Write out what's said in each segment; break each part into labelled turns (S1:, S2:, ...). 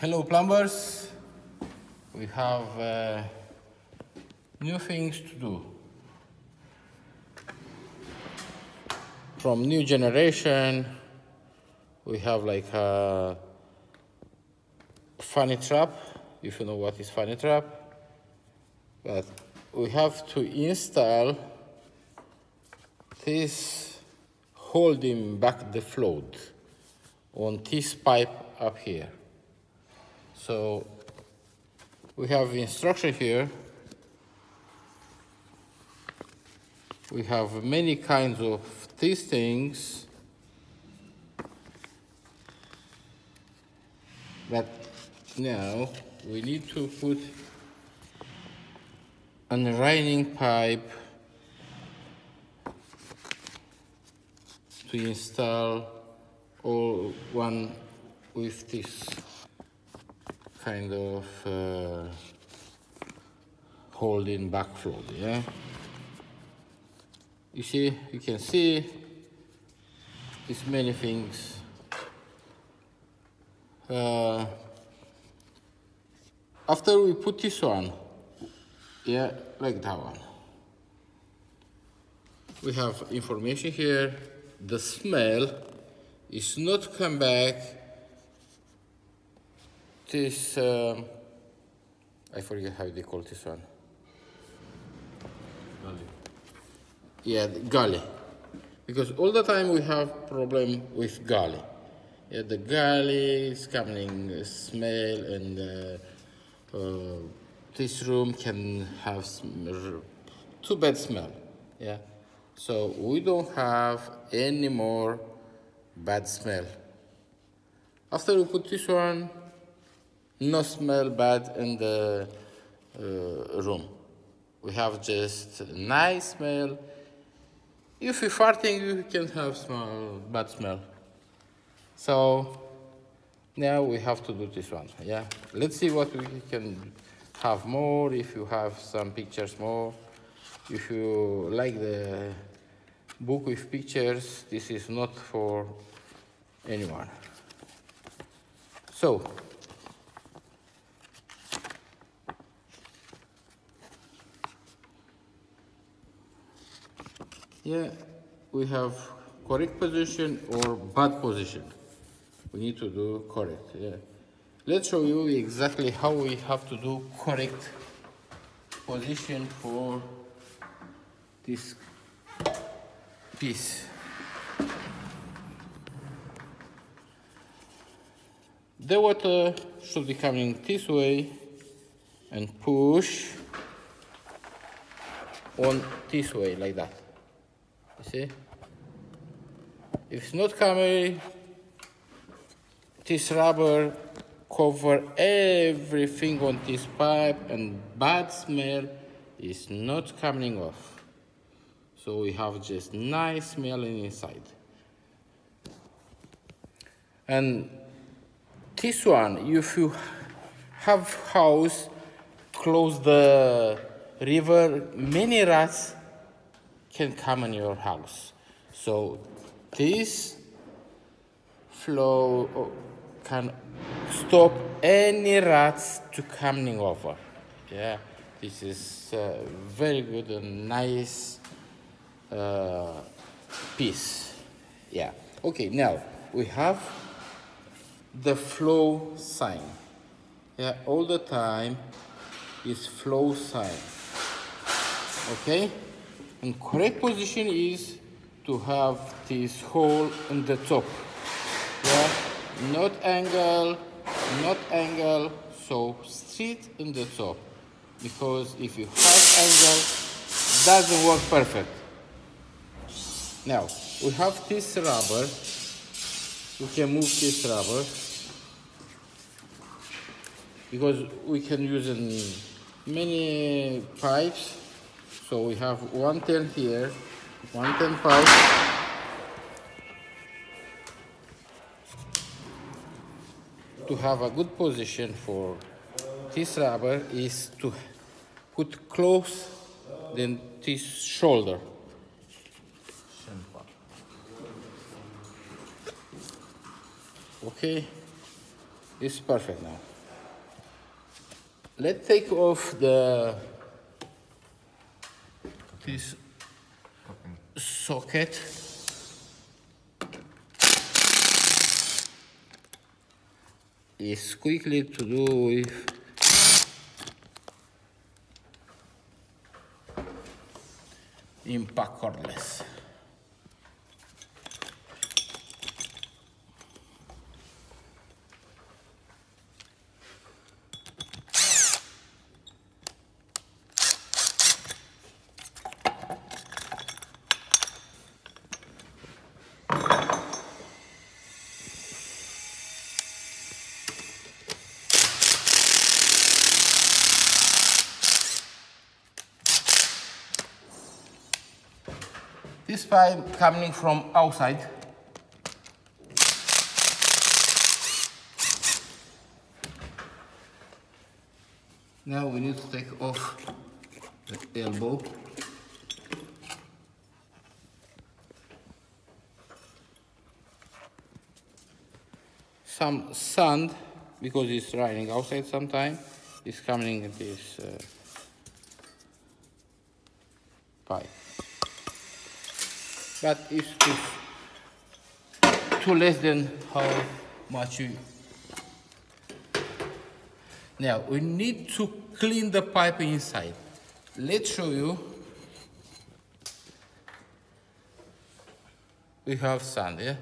S1: Hello plumbers, we have new things to do. From new generation, we have like a funny trap, if you know what is funny trap. But we have to install this holding back the float on this pipe up here. So we have instruction here. We have many kinds of these things, but now we need to put an running pipe to install all one with this kind of holding back float, yeah? You can see it's many things. After we put this one, yeah, like that one, we have information here. The smell is not come back. This, I forget how they call this one.
S2: Gully.
S1: Yeah, the gully. Because all the time we have problem with gully. Yeah, the gully is coming smell, and this room can have too bad smell. Yeah, so we don't have any more bad smell. After we put this one, no smell bad in the room. We have just nice smell. If you're farting, you can have bad smell. So now we have to do this one, yeah? Let's see what we can have more, if you have some pictures more. If you like the book with pictures, this is not for anyone. So, yeah, we have correct position or bad position. We need to do correct, yeah. Let's show you exactly how we have to do correct position for this piece. The water should be coming this way and push on this way, like that. You see? If it's not coming, this rubber cover everything on this pipe, and bad smell is not coming off. So we have just nice smelling inside. And this one, if you have house close the river, many rats can come in your house. So this flow can stop any rats to coming over. Yeah, this is very good and nice piece. Yeah. Okay, now we have the flow sign. Yeah, all the time is flow sign. Okay, and correct position is to have this hole in the top. Yeah, not angle, so straight in the top. Because if you have angle, it doesn't work perfect. Now, we have this rubber. We can move this rubber because we can use in many pipes. So we have 110 here, 110 pipe. To have a good position for this rubber is to put close than this shoulder. Okay, it's perfect now. let's take off this socket. It's quickly to do with impact cordless. This pipe coming from outside. Now we need to take off the elbow. Some sand, because it's running outside sometime, is coming in this pipe. But it's too less than how much you... Now, we need to clean the pipe inside. Let's show you. We have sand, yeah?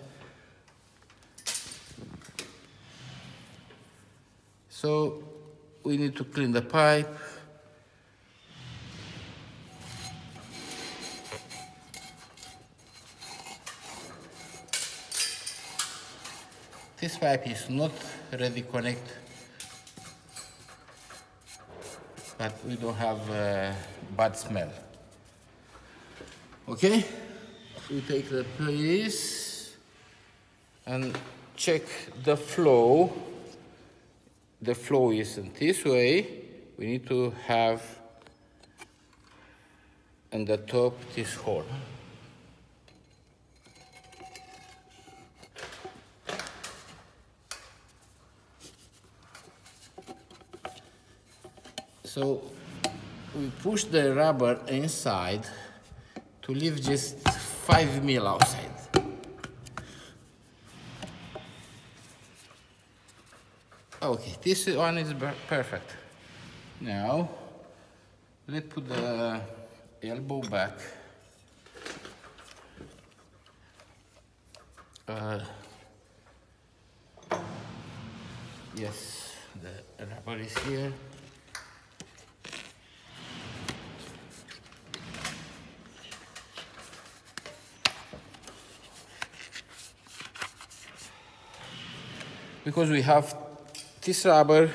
S1: So, we need to clean the pipe. This pipe is not ready to connect, but we don't have bad smell. Okay, we take the piece and check the flow. The flow is in this way. We need to have on the top this hole. So we push the rubber inside to leave just 5 mil outside. Okay, this one is perfect. Now, let's put the elbow back. Yes, the rubber is here. Because we have this rubber,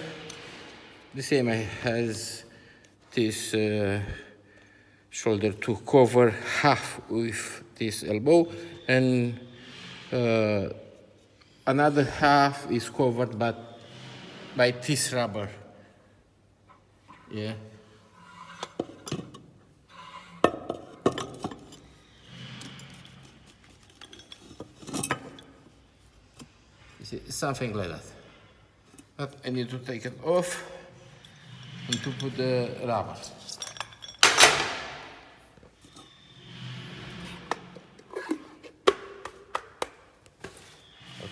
S1: the same as this shoulder to cover half with this elbow, and another half is covered by this rubber. Yeah. Something like that. But I need to take it off and to put the rubber.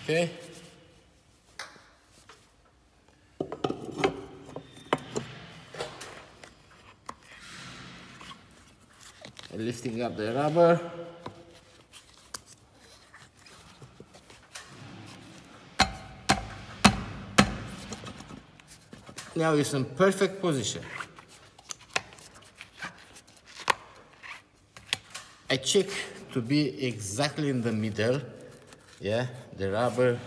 S1: Okay. Lifting up the rubber. Now it's in perfect position. I check to be exactly in the middle. Yeah, the rubber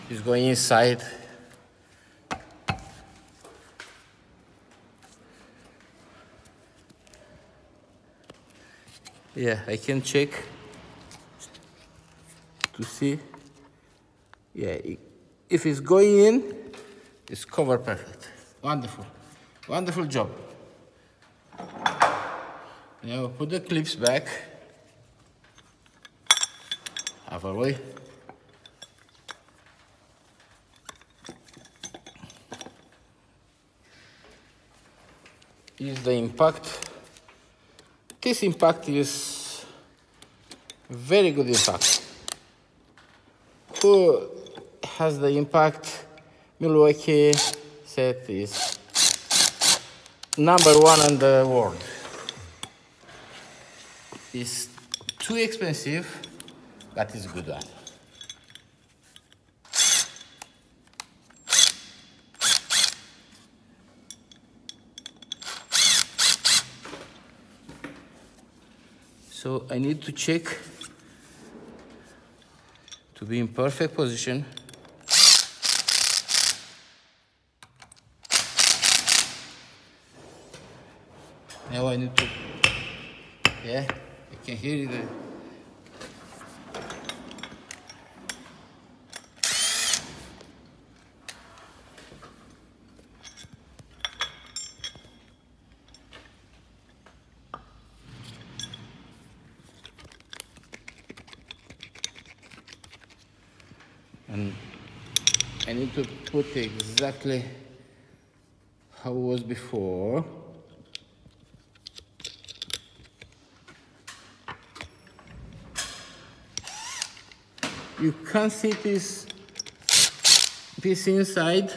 S1: is going inside. Yeah, I can check to see. Yeah, if it's going in, it's covered perfect. Wonderful, wonderful job. Now put the clips back. Half away. is the impact. This impact is very good impact. Who has the impact? Milwaukee set is #1 in the world. It's too expensive, but it's good one. So I need to check to be in perfect position. Now I need to, yeah, I can hear it. And I need to put exactly how it was before. You can't see this piece inside.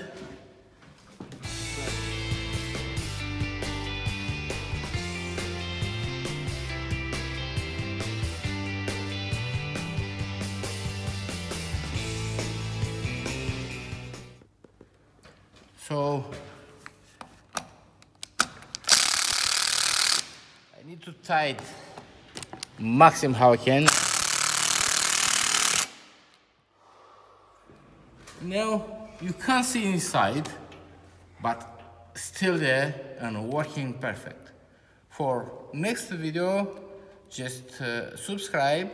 S1: So I need to tie it maximum how I can. Now you can't see inside, but still there and working perfect. For next video, just subscribe,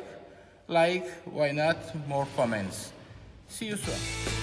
S1: like, why not, more comments. See you soon.